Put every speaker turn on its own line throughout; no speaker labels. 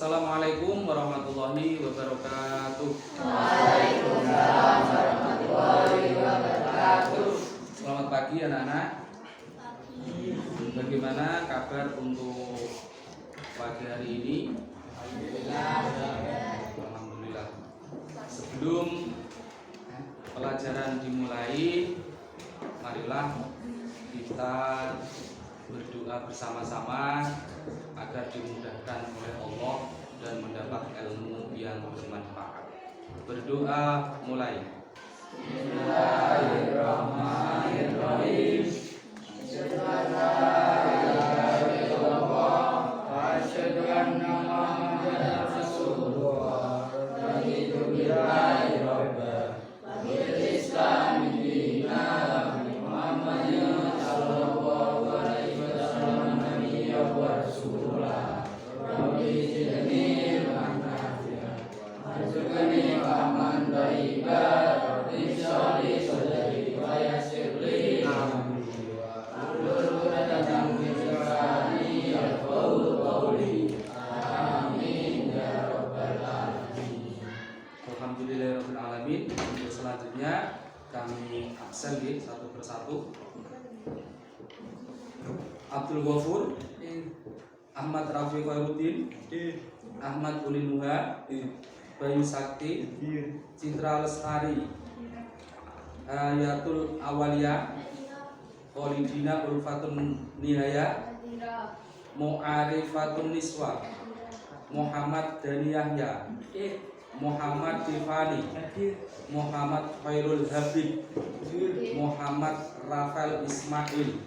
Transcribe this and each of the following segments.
Assalamualaikum warahmatullahi wabarakatuh.
Waalaikumsalam warahmatullahi wabarakatuh.
Selamat pagi anak-anak. Bagaimana kabar untuk pagi hari ini? Alhamdulillah. Sebelum pelajaran dimulai, marilah kita berdoa bersama-sama agar dimudahkan oleh Allah dan mendapat ilmu yang bermanfaat. Berdoa mulai. Bismillahirrahmanirrahim. Asyhadu an la ilaha illallah wa asyhadu anna Muhammadar Rasulullah. Raditu billahi rabba wa bil Islam dinan Muhammadin sallallahu alaihi wasallam nabiyyan wa rasulah. Rabbi zidni ilman nafi'an warzuqni fahman thayyiban rabbi shrah li sadri wa yassir li amri wahlul 'uqdatam min lisani yafqahu qawli. Amin ya rabbal alamin. Alhamdulillahirabbil alamin. Untuk selanjutnya kami absen satu persatu. Abdul Ghafur, Ahmad Rafi Khairuddin, Ahmad Ulinuha, Bayu Sakti, Citra Lestari, Hayatul Awaliyah, Khalidina Ulfatun Nihaya, Mu'arifatun Niswa, Muhammad Dani Yahya, Muhammad Tifani, Muhammad Khairul Habib, Muhammad Rafael Ismail,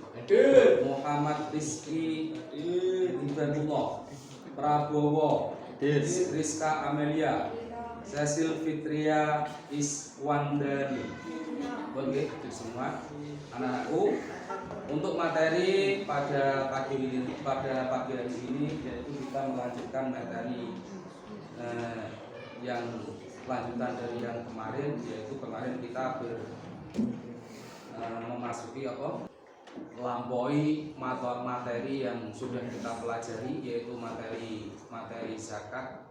Muhammad Rizki Ibadullah, Prabowo, Rizka Amelia, Cecil Fitria Iswandani. Oke, itu semua anak-anakku. Untuk materi pada pagi hari ini yaitu kita melanjutkan materi yang lanjutan dari yang kemarin, yaitu kemarin kita memasuki melampaui materi yang sudah kita pelajari, yaitu materi zakat,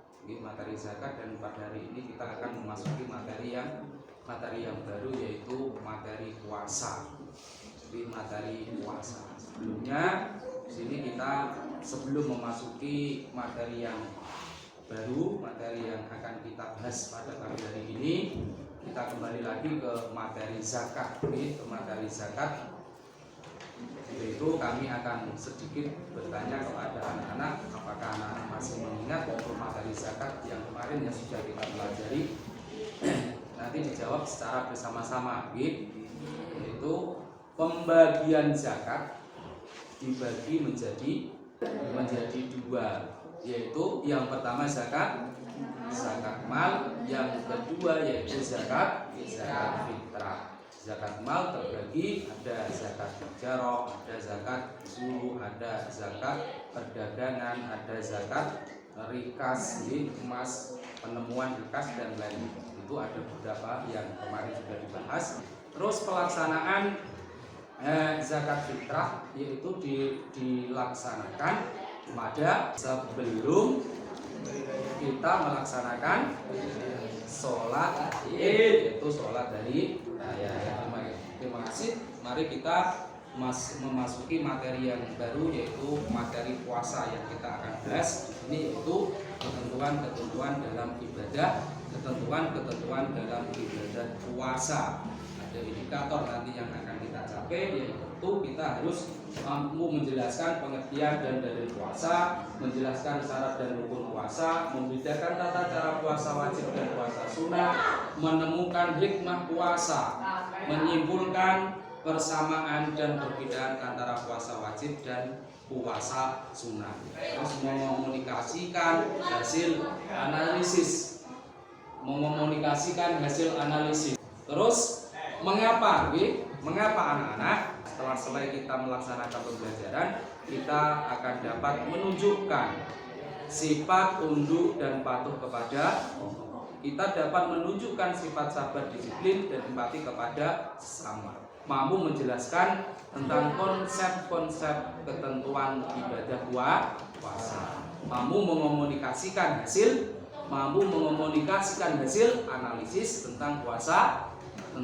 dan pada hari ini kita akan memasuki materi yang baru, yaitu materi puasa. Jadi materi puasa. Sebelumnya di sini kita sebelum memasuki materi yang baru, materi yang akan kita bahas pada pagi hari ini, kita kembali lagi ke materi zakat. Ke materi zakat itu kami akan sedikit bertanya kepada anak-anak, apakah anak-anak masih mengingat materi zakat yang kemarin yang sudah kita pelajari. Nanti dijawab secara bersama-sama, yaitu pembagian zakat dibagi menjadi dua, yaitu yang pertama zakat mal, yang kedua yaitu zakat fitrah. Zakat mal terbagi, ada zakat tijarah, ada zakat suruh, ada zakat perdagangan, ada zakat rikas, emas, penemuan rikas dan lain. Itu ada beberapa yang kemarin sudah dibahas. Terus pelaksanaan zakat fitrah yaitu dilaksanakan pada sebelum kita melaksanakan sholat id, yaitu sholat dari raya. Terima kasih. Mari kita memasuki materi yang baru, yaitu materi puasa yang kita akan bahas. Ini yaitu ketentuan-ketentuan dalam ibadah, ketentuan dalam ibadah puasa. Ada indikator nanti yang akan kita capai, yaitu kita harus mampu menjelaskan pengertian dan dalil puasa, menjelaskan syarat dan rukun puasa, membedakan tata cara puasa wajib dan puasa sunnah, menemukan hikmah puasa, menyimpulkan persamaan dan perbedaan antara puasa wajib dan puasa sunnah. Terus mengomunikasikan hasil analisis. Terus mengapa anak-anak setelah selesai kita melaksanakan pembelajaran, kita akan dapat menunjukkan sifat tunduk dan patuh kepada Allah. Kita dapat menunjukkan sifat sabar, disiplin, dan empati kepada sesama. Mampu menjelaskan tentang konsep-konsep ketentuan ibadah puasa. mampu mengomunikasikan hasil analisis tentang puasa. Jadi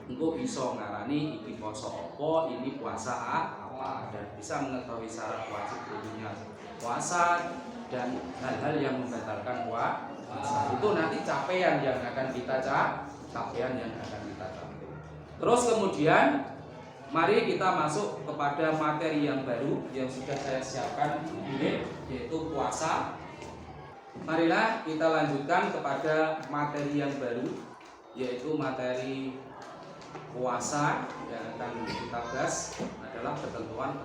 engko bisa ngarani iki poso apa, ini puasa apa, dan bisa mengetahui syarat wajib rukunnya puasa dan hal-hal yang membatalkan puasa. Itu nanti capaian yang akan kita capai. Terus kemudian mari kita masuk kepada materi yang baru yang sudah saya siapkan ini, yaitu puasa. Marilah kita lanjutkan kepada materi yang baru, yaitu materi puasa. Yang akan kita bahas adalah ketentuan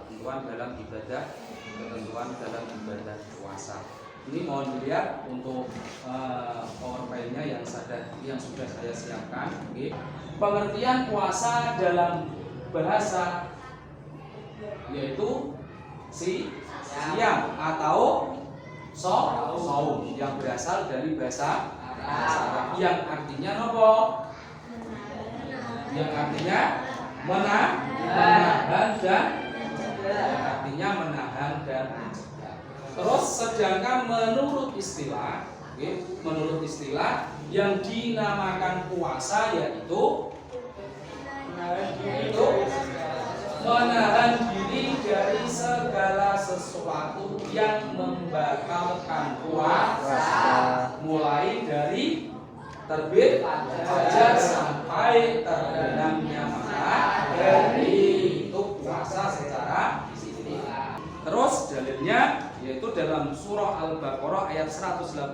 dalam ibadah puasa. Ini mohon dilihat untuk PowerPoint-nya yang sudah saya siapkan. Oke. Pengertian puasa dalam bahasa yaitu siam atau saum yang berasal dari bahasa Arab yang artinya nopo? Yang artinya menahan dan terus sedangkan menurut istilah yang dinamakan puasa yaitu menahan diri dari segala sesuatu yang membatalkan puasa, mulai dari terbit fajar sampai terbenamnya matahari. Itu puasa secara istilah. Terus dalilnya yaitu dalam surah Al-Baqarah ayat 187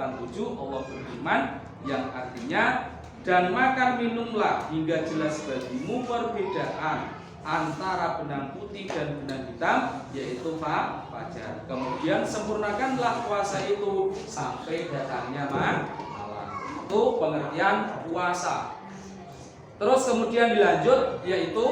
Allah berfirman yang artinya, dan makan minumlah hingga jelas bagimu perbedaan antara benang putih dan benang hitam, yaitu fajar. Kemudian sempurnakanlah puasa itu sampai datangnya malam. Itu pengertian puasa. Terus kemudian dilanjut yaitu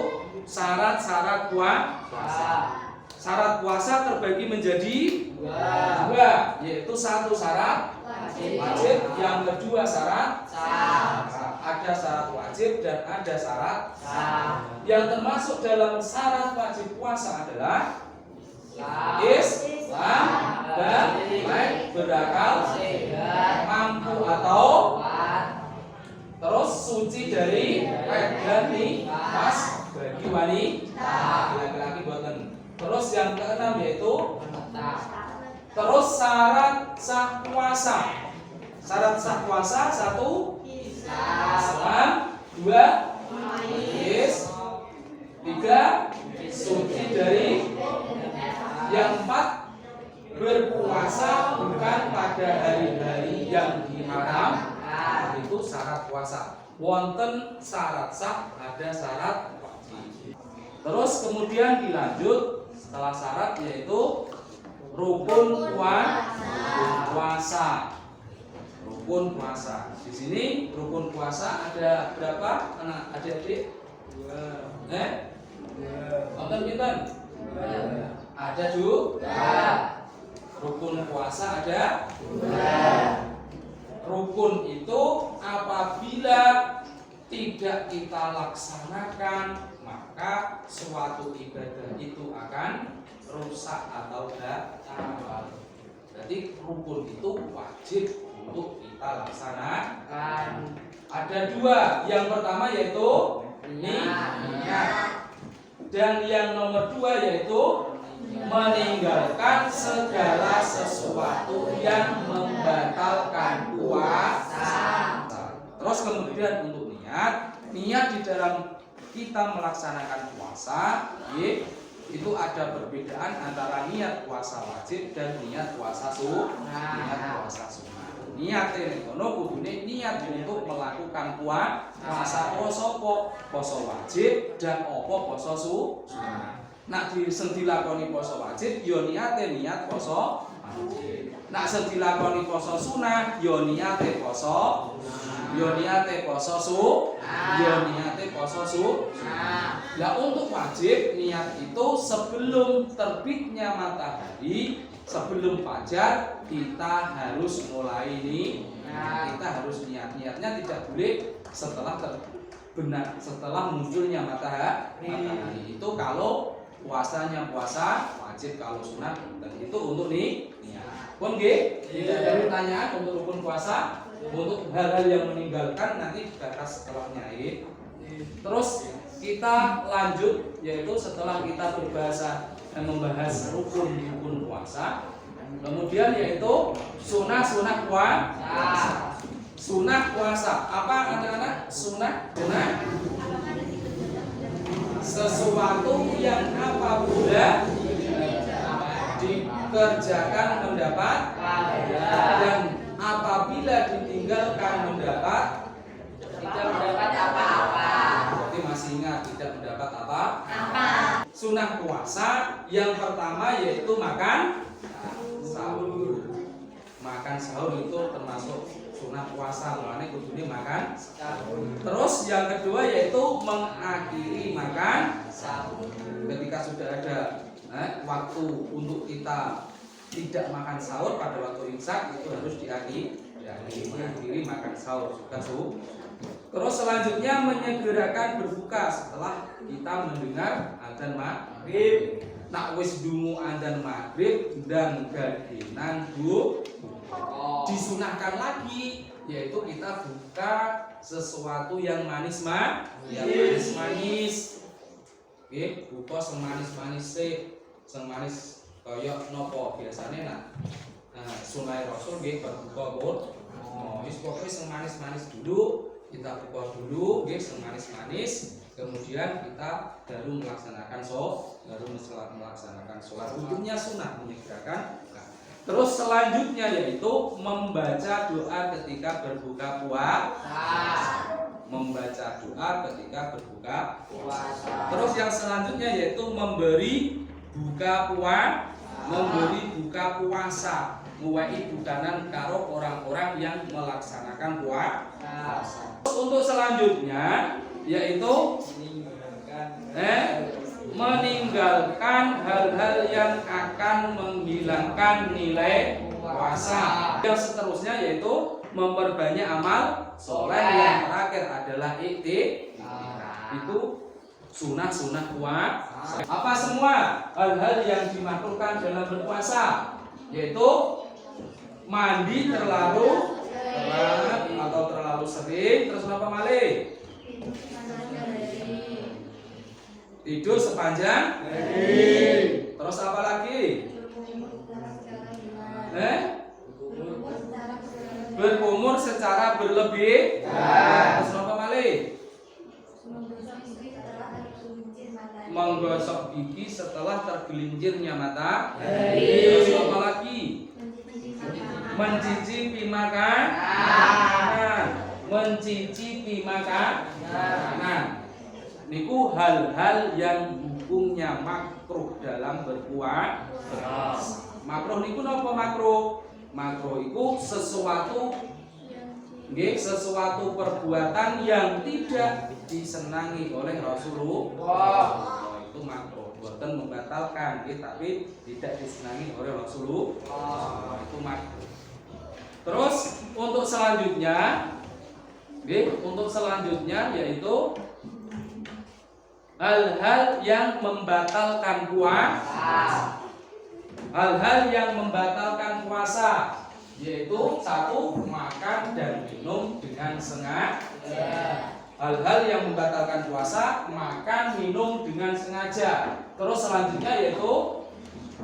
syarat-syarat puasa. Syarat puasa terbagi menjadi dua, yaitu satu syarat wajib, yang kedua syarat sah. Ada syarat wajib dan ada syarat sah. Yang termasuk dalam syarat wajib puasa adalah Islam, baik berakal, mampu atau terus suci dari haid dan nifas bagi wanita, laki-laki boten. Terus yang keenam yaitu terus syarat sah puasa. Syarat sah puasa satu Islam, dua tiga suci dari, yang empat berpuasa bukan pada hari-hari yang diharamkan. Itu syarat puasa. Wonten syarat sah, ada syarat wajib. Terus kemudian dilanjut setelah syarat yaitu rukun puasa. Rukun puasa. Di sini rukun puasa ada berapa anak adik-adik? Wonten pinten? Ada dua. Rukun puasa ada dua. Rukun itu apabila tidak kita laksanakan, maka suatu ibadah itu akan rusak atau batal. Jadi rukun itu wajib untuk kita laksanakan. Ada dua. Yang pertama yaitu niat. Dan yang nomor dua yaitu meninggalkan segala sesuatu yang membatalkan puasa. Terus kemudian untuk niat di dalam kita melaksanakan puasa, itu ada perbedaan antara niat puasa wajib dan niat puasa sunnah. Niat ini kudune niat untuk melakukan puasa poso wajib dan poso sunnah. Nak dilakoni poso wajib, yo niate niat poso wajib. Nak dilakoni poso sunnah, yo niate poso, yo niate poso sunnah. Nah untuk wajib niat itu sebelum terbitnya matahari, sebelum fajar kita harus mulai ini. Kita harus niatnya tidak boleh setelah munculnya matahari. Itu kalau puasanya puasa wajib, kalau sunat dan itu untuk niat. Pun nggih, tidak ada pertanyaan untuk rukun puasa. Untuk hal-hal yang meninggalkan nanti dibahas setelahnya ini. Terus kita lanjut, yaitu setelah kita berbahasa dan membahas rukun puasa, kemudian yaitu sunah puasa. Sunah puasa apa anak-anak? Sunah sesuatu yang apabila dikerjakan mendapat dan apabila ditinggalkan mendapat
Tidak mendapat apa-apa.
Berarti masih ingat tidak mendapat apa? Sunah puasa yang pertama yaitu makan sahur. Makan sahur itu termasuk sunah puasa, makanya kudune makan sahur. Terus yang kedua yaitu mengakhiri makan sahur. Ketika sudah ada waktu untuk kita tidak makan sahur pada waktu imsak, itu harus mengakhiri makan sahur sudah subuh. Terus selanjutnya menyegerakan berbuka setelah kita mendengar adzan maghrib. Nak wis dungu adzan maghrib dan gadinan disunahkan lagi, yaitu kita buka sesuatu yang manis-manis. Nggih, buka sing manis-manis semanis kaya nopo biasanya sunai rasul nggih berbuka pun wis pokoke sing manis-manis dulu, kita buka dulu nggih sing manis-manis, kemudian kita baru melaksanakan sholat. Hukumnya sunah menyegerakan. Terus selanjutnya yaitu membaca doa ketika berbuka puasa. Terus yang selanjutnya yaitu memberi buka puasa, muwai bukanan karo orang-orang yang melaksanakan puasa. Untuk selanjutnya yaitu meninggalkan hal-hal yang akan menghilangkan nilai puasa. Yang seterusnya yaitu memperbanyak amal soleh. Yang terakhir adalah iktikaf. Itu sunah puasa. Apa semua hal-hal yang dimakruhkan dalam berpuasa, yaitu mandi terlalu cepat atau terlalu sering, terus apa malih? Tidur sepanjang hari. Terus apa lagi? Berkumur secara berlebih. Terus apa malih? Menggosok gigi setelah tergelincirnya matahari. Terus apa lagi? Mencicipi makanan. Niku hal-hal yang hukumnya makruh dalam berpuasa. Makruh niku napa makruh? Makruh iku sesuatu perbuatan yang tidak disenangi oleh Rasulullah. Itu makruh, bukan membatalkan, tapi tidak disenangi oleh Rasulullah. Itu makruh. Terus untuk selanjutnya yaitu hal-hal yang membatalkan puasa. Hal-hal yang membatalkan puasa yaitu satu, makan dan minum dengan sengaja. Hal-hal yang membatalkan puasa, makan, minum dengan sengaja. Terus selanjutnya yaitu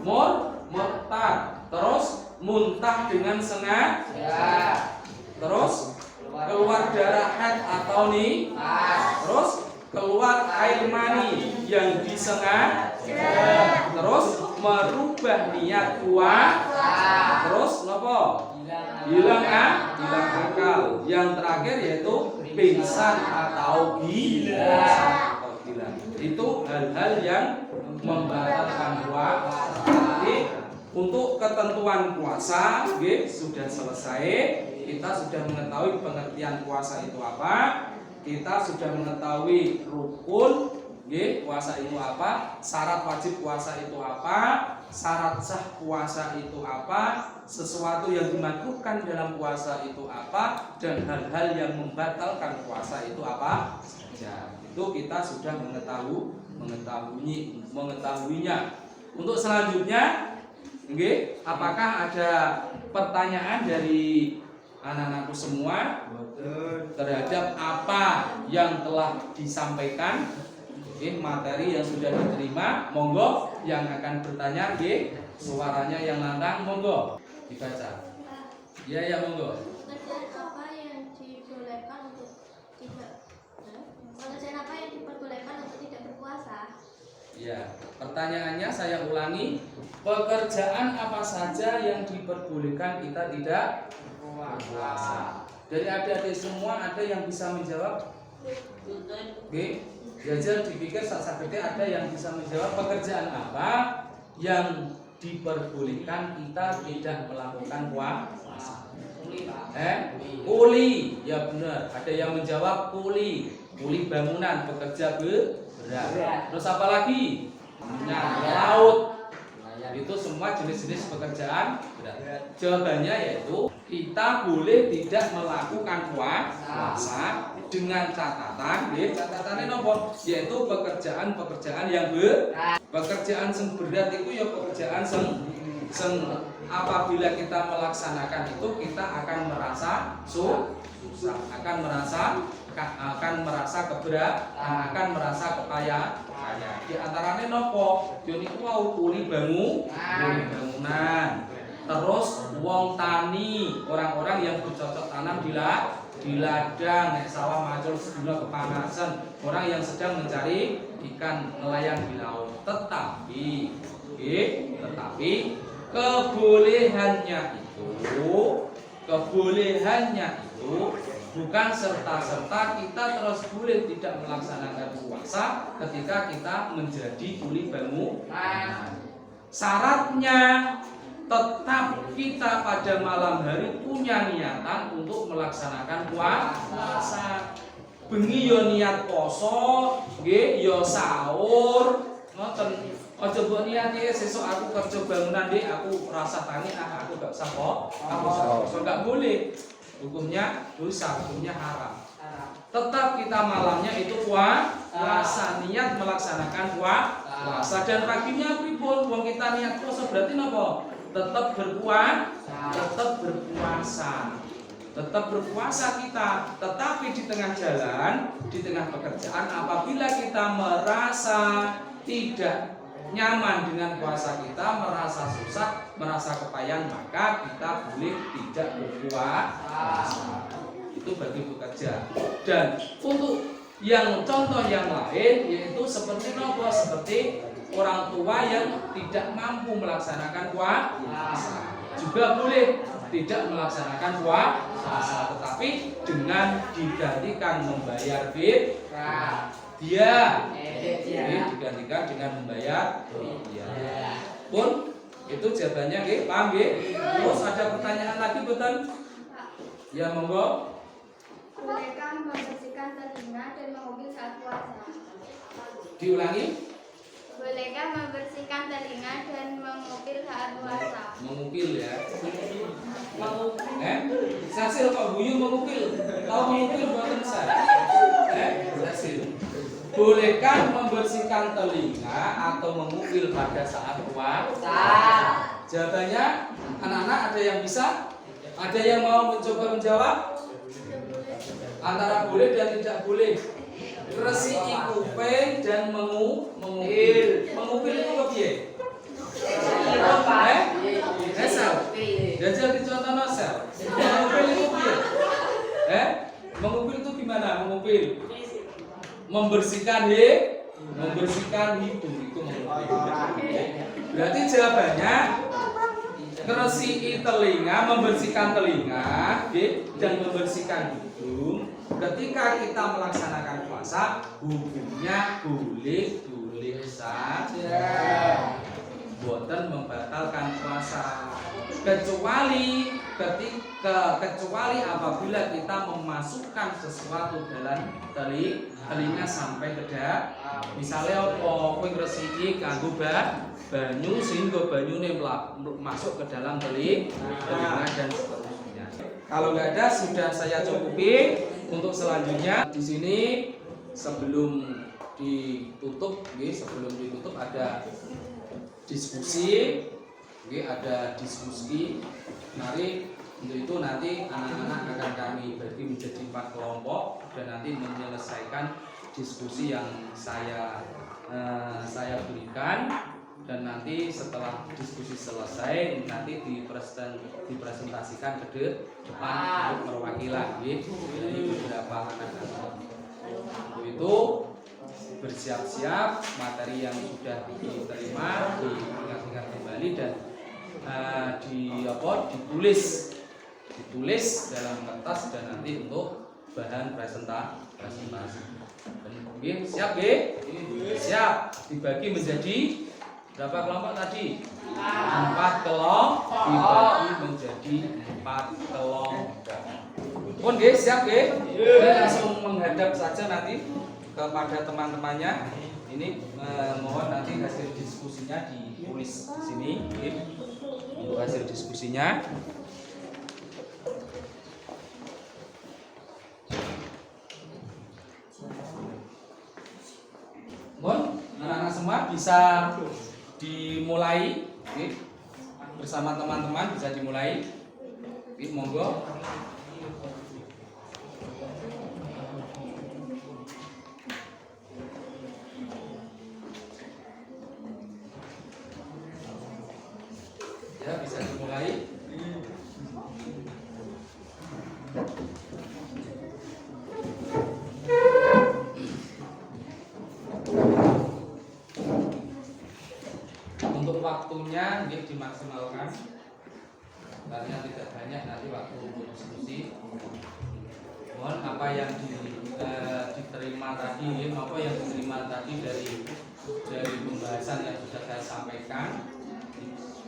murtad. Terus muntah dengan sengaja. Terus keluar darah haid atau nifas. Terus keluar air mani yang disengaja. Terus merubah niat puasa. Terus nopo? Hilang akal. Yang terakhir yaitu pingsan atau gila. Itu hal-hal yang membatalkan puasa. Jadi untuk ketentuan puasa sudah selesai. Kita sudah mengetahui pengertian puasa itu apa. Kita sudah mengetahui rukun puasa itu apa, syarat wajib puasa itu apa, syarat sah puasa itu apa, sesuatu yang dimakruhkan dalam puasa itu apa, dan hal-hal yang membatalkan puasa itu apa saja. Itu kita sudah mengetahui mengetahuinya. Untuk selanjutnya, nggih, apakah ada pertanyaan dari anak-anakku semua terhadap apa yang telah disampaikan? Materi yang sudah diterima, monggo yang akan bertanya, suaranya yang lantang, monggo dibaca. Ya, monggo.
Pekerjaan apa yang diperbolehkan untuk tidak berpuasa?
Ya, pertanyaannya saya ulangi, pekerjaan apa saja yang diperbolehkan kita tidak berpuasa? Dari adik-adik semua ada yang bisa menjawab? Oke. Jajar dipikir saat-saatnya ada yang bisa menjawab pekerjaan apa yang diperbolehkan kita tidak melakukan puasa. Kuli, ya benar. Ada yang menjawab kuli bangunan, pekerja berat. Terus apa lagi? Laut. Itu semua jenis-jenis pekerjaan berat. Jawabannya yaitu kita boleh tidak melakukan puasa dengan catatan, catatannya nopo, yaitu pekerjaan yang berat. Pekerjaan yang berat itu ya pekerjaan yang apabila kita melaksanakan itu kita akan merasa susah, akan merasa keberatan, akan merasa kepayaan. Di antaranya nopo, yaitu kuli bangunan. Terus wong tani, orang-orang yang bercocok tanam di ladang, nek sawah macul sedina kepanasan, orang yang sedang mencari ikan nelayan di laut. Tetapi kebolehannya itu bukan serta-serta kita terus boleh tidak melaksanakan puasa ketika kita menjadi kuli bangunan. Syaratnya tetap kita pada malam hari punya niatan untuk melaksanakan puasa. Bengi yo niat poso, nggih yo sahur, ngoten. Aja mbok niati sesuk aku kerja bangunan Dik, aku rasa tangi aku gak usah poso, enggak boleh. Hukumnya dosa, hukumnya haram. Tetap kita malamnya itu puasa, niat melaksanakan puasa. Dan paginya pripun? Wong kita niat poso berarti napa? Tetap berpuasa kita. Tetapi di tengah jalan, di tengah pekerjaan, apabila kita merasa tidak nyaman dengan puasa kita, merasa susah, merasa kepayan, maka kita boleh tidak berpuasa. Itu bagi pekerja. Dan untuk yang contoh yang lain yaitu seperti nopo, seperti orang tua yang tidak mampu melaksanakan puasa juga boleh tidak melaksanakan puasa, tetapi dengan digantikan membayar fidyah. Digantikan dengan membayar fidyah. Pun itu jawabannya, paham nggih? Terus ada pertanyaan lagi betul? Ya monggo.
Bolehkah membersihkan telinga dan mengupil saat puasa?
Diulangi.
Bolehkah membersihkan telinga dan mengupil saat puasa?
Mengupil ya. Sasil kok guyu mengupil. Tahu mengupil buatan saya. Sasil. Bolehkah membersihkan telinga atau mengupil pada saat puasa? Jawabannya, anak-anak ada yang bisa? Ada yang mau mencoba menjawab? Antara boleh dan tidak boleh. Resiki kuping dan mengupil. Mengupil itu apa piye? Sel. Jajal dicontohno sel. Mengupil itu piye? Mengupil itu gimana? Mengupil. Membersihkan hidung itu mengupil. Berarti jawabannya ngeresiki telinga, membersihkan telinga, dan membersihkan hidung. Ketika kita melaksanakan puasa, hukumnya boleh saja, boten membatalkan puasa. Kecuali apabila kita memasukkan sesuatu dalam telinga sampai ke dalam. Misalnya apa kowe ngresiki kanggo banyu sehingga banyune masuk ke dalam telinga dan seterusnya. Kalau nggak ada sudah saya cukupi. Untuk selanjutnya di sini sebelum ditutup, sebelum ditutup ada diskusi, ada diskusi. Mari untuk itu nanti anak-anak akan kami bagi menjadi 4 kelompok dan nanti menyelesaikan diskusi yang saya berikan, dan nanti setelah diskusi selesai nanti dipresentasikan ke depan untuk perwakilan dari beberapa anak-anak. Untuk itu bersiap-siap materi yang sudah diterima diingat-ingat kembali dan ditulis dalam kertas dan nanti untuk bahan presentasi. Siap siap, dibagi menjadi berapa kelompok tadi? 4 kelompok, dibagi menjadi 4 kelompok. Pun siap langsung menghadap saja nanti kepada teman-temannya. Ini mohon nanti hasil diskusinya ditulis di sini, untuk hasil diskusinya. Mohon anak-anak semua bisa dimulai, bersama teman-teman bisa dimulai. Monggo. Ya, bisa dimulai. Untuk waktunya dimaksimalkan karena tidak banyak nanti waktu untuk diskusi. Mohon apa yang diterima tadi dari pembahasan yang sudah saya sampaikan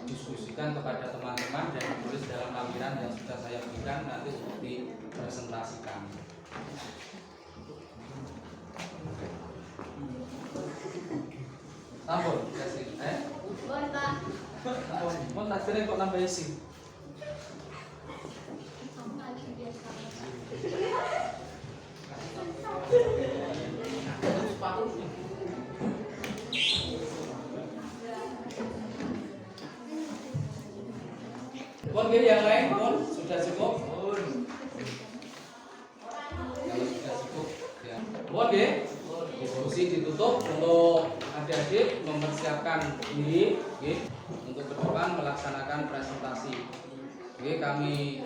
didiskusikan kepada teman-teman dan ditulis dalam lampiran yang sudah saya berikan nanti untuk dipresentasikan. Sampun, kasih.
Mohon Pak.
Mohon takdirnya kok nambah isi. Pun yang lain pun sudah cukup. Kalau sudah cukup, ya. Pun diskusi ditutup untuk adik-adik mempersiapkan diri untuk ke depan melaksanakan presentasi. Kami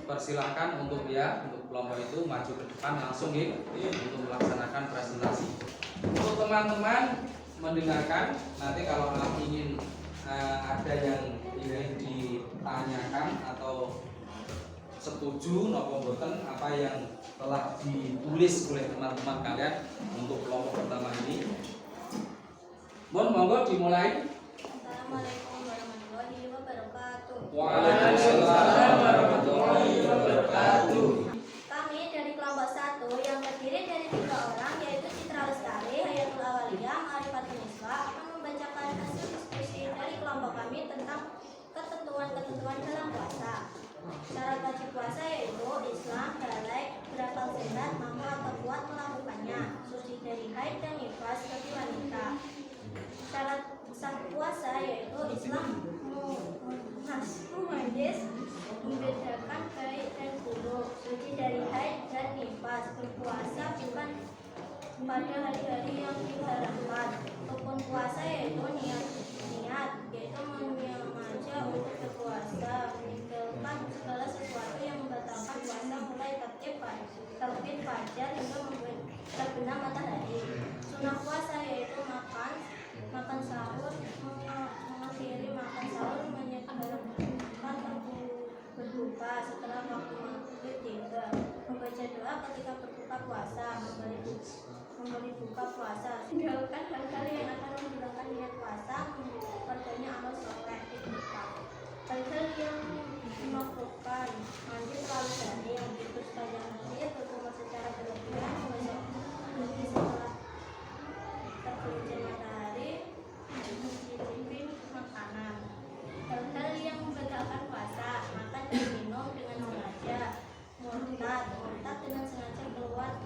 persilahkan untuk kelompok itu maju ke depan langsung untuk melaksanakan presentasi. Untuk teman-teman mendengarkan, nanti kalau ingin ada yang ingin ditanyakan atau setuju nopo boten apa yang telah ditulis oleh teman-teman kalian untuk kelompok pertama ini. Monggo dimulai.
Assalamualaikum warahmatullahi wabarakatuh.
Waalaikumsalam warahmatullahi wabarakatuh.
Kami dari kelompok 1 yang terdiri dari 3 orang, yaitu Citra Lestari, Hayatul Awaliyah, Ma'rifatul Niswa, akan membacakan hasil diskusi dari kelompok kami tentang ketentuan-ketentuan dalam puasa. Syarat wajib puasa yaitu Islam, balik, berapal sehat, mampu atau kuat melakukannya, suci dari haid dan nifas bagi wanita. Syarat sah puasa yaitu Islam muhdis, membedakan baik dan buruk, suci dari haid dan nifas, berpuasa bukan pada hari-hari yang diharamkan. Rukun puasa yaitu niat yaitu menyengaja untuk berpuasa, meninggalkan segala sesuatu yang membatalkan puasa mulai terbit fajar hingga terbenam matahari. Sunnah puasa yaitu makan sahur, mengakhiri makan sahur, menyegerakan berbuka setelah waktu maghrib tiba, membaca doa ketika berbuka puasa, memberi buka puasa, menjauhkan hal-hal yang akan menghilangkan niat puasa, memperbanyak amal soleh, hal-hal yang dimakruhkan, mandi terlalu sering, tidur sepanjang hari, berkumur secara berlebihan, membesok lagi setelah tergelincir matahari, mencicipi makanan. Hal-hal yang membatalkan puasa, makan dan minum dengan sengaja, murtad dengan sengaja keluar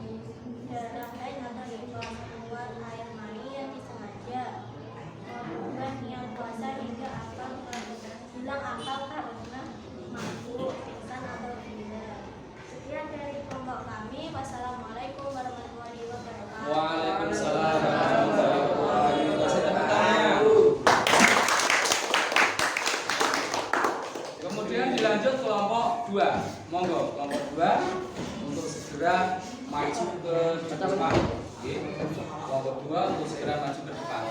darah haid atau nifas, keluar air mani yang disengaja, melakukan niat puasa hingga hilang akal karena mabuk, pingsan atau gila. Sekian dari kelompok kami. Wassalamualaikum warahmatullahi wabarakatuh.
Waalaikumsalam warahmatullahi wabarakatuh. Kemudian dilanjut kelompok 2. Monggo kelompok 2 untuk segera maju ke depan. Oke. Kelompok 2 untuk segera maju ke depan.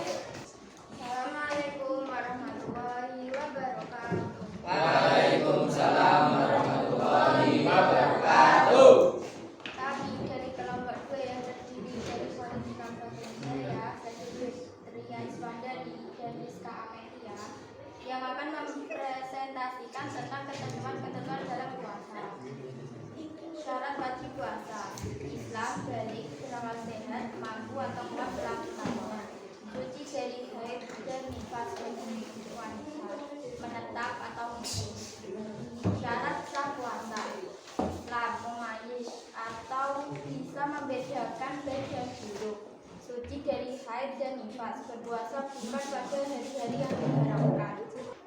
Assalamualaikum warahmatullahi wabarakatuh.
Waalaikumsalam warahmatullahi wabarakatuh.
Kami dari kelompok 2 yang terdiri dari Polisi Kabupaten Jaya, Satria Iswandani dan Rizka Amelia yang akan mempresentasikan tentang ketentuan-ketentuan dalam puasa. Syarat wajib puasa: Islam, balik, berakal sehat, mampu atau kuat melaksanakan, suci dari haid dan nifas bagi wanita, menetap atau muslim. Syarat sah puasa: Islam, memayis atau bisa membedakan baik dan buruk, suci dari haid dan nifas, berpuasa bukan pada hari-hari yang diharamkan.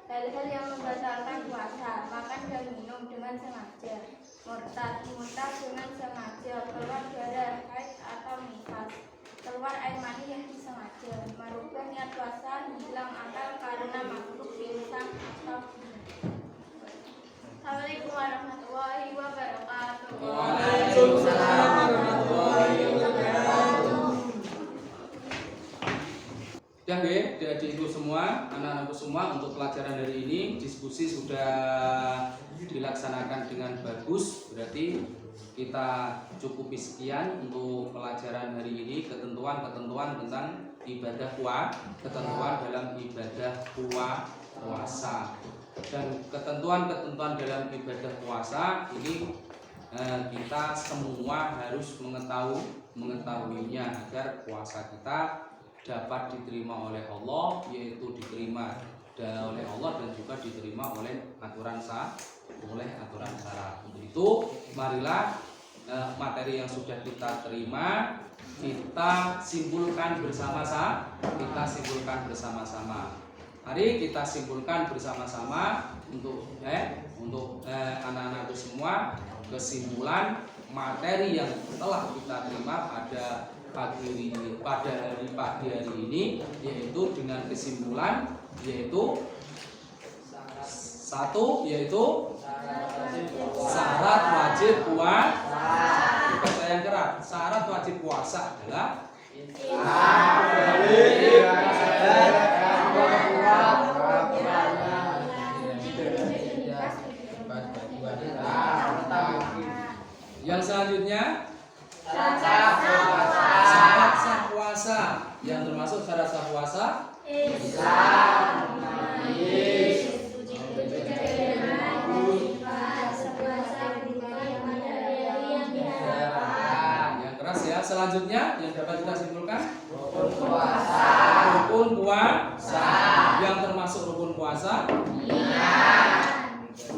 Hal-hal yang membatalkan puasa: makan dan minum dengan sengaja, murtad dengan sengaja, keluar darah haid atau nifas, keluar air mani yang disengaja, merubah niat puasa, hilang akal karena makhluk, pingsan atau gila. Assalamualaikum warahmatullahi wabarakatuh.
Waalaikumsalam warahmatullahi wabarakatuh. Ya nggih, adik-adikku semua, anak-anakku semua, untuk pelajaran hari ini diskusi sudah dilaksanakan dengan bagus. Berarti kita cukupi sekian untuk pelajaran hari ini, ketentuan-ketentuan tentang ibadah ketentuan dalam ibadah puasa. Dan ketentuan-ketentuan dalam ibadah puasa ini kita semua harus mengetahuinya agar puasa kita dapat diterima oleh Allah, yaitu diterima oleh Allah dan juga diterima oleh aturan syarat. Untuk itu marilah materi yang sudah kita terima kita simpulkan bersama-sama. Mari kita simpulkan bersama-sama untuk anak-anakku semua kesimpulan materi yang telah kita terima pada pagi hari ini, yaitu dengan kesimpulan yaitu syarat wajib puasa. Baca yang keras. Syarat wajib puasa adalah yang selanjutnya syarat sah puasa. Yang termasuk syarat sah puasa
Islam,
yang keras ya. Selanjutnya yang dapat kita simpulkan
Rukun puasa.
Rukun puasa. Yang termasuk rukun puasa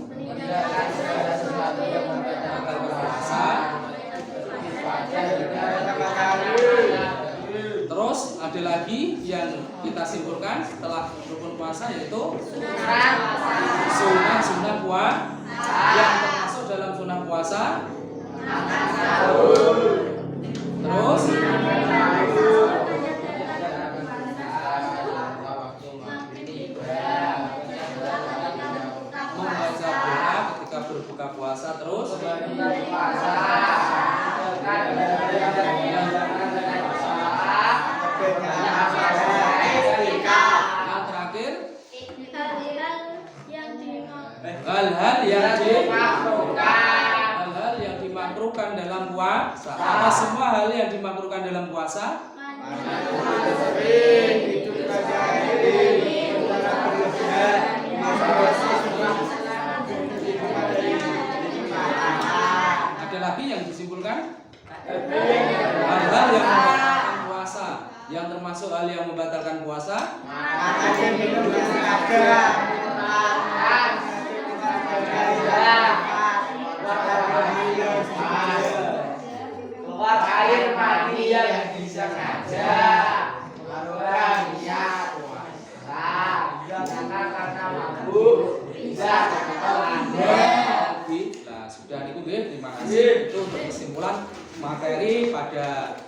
Meninggalkan segala sesuatu yang membatalkan puasa.
Terus ada lagi yang kita simpulkan setelah rukun puasa yaitu sunnah puasa. Yang termasuk dalam sunnah puasa terus membaca doa ketika berbuka puasa, terus yang terakhir hal-hal yang dimakruhkan dalam puasa. Apa semua hal yang dimakruhkan dalam puasa? Ada lagi yang disimpulkan? Hal-hal yang membatalkan puasa. Yang termasuk hal yang membatalkan puasa Itu untuk kesimpulan materi pada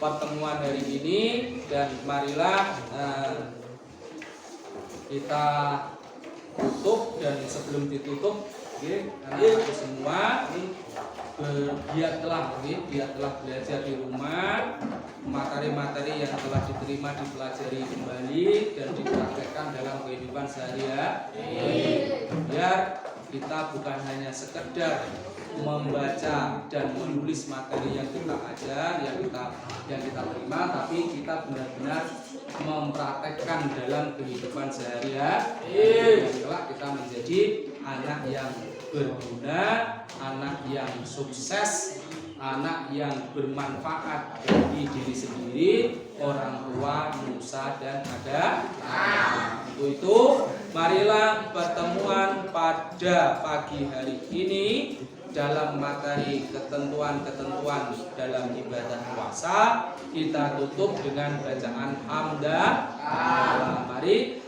pertemuan hari ini, dan marilah kita tutup. Dan sebelum ditutup, anak-anakku semua biar telah belajar di rumah materi-materi yang telah diterima dipelajari kembali dan dipraktekkan dalam kehidupan sehari-hari, biar kita bukan hanya sekedar membaca dan menulis materi yang kita ajar, yang kita terima, tapi kita benar-benar mempraktekkan dalam kehidupan sehari-hari. Setelah kita menjadi anak yang berguna, anak yang sukses, anak yang bermanfaat bagi diri sendiri, orang tua, nusa, dan ada. Untuk itu, marilah pertemuan pada pagi hari ini dalam materi ketentuan-ketentuan dalam ibadah puasa kita tutup dengan bacaan hamdalah. Mari.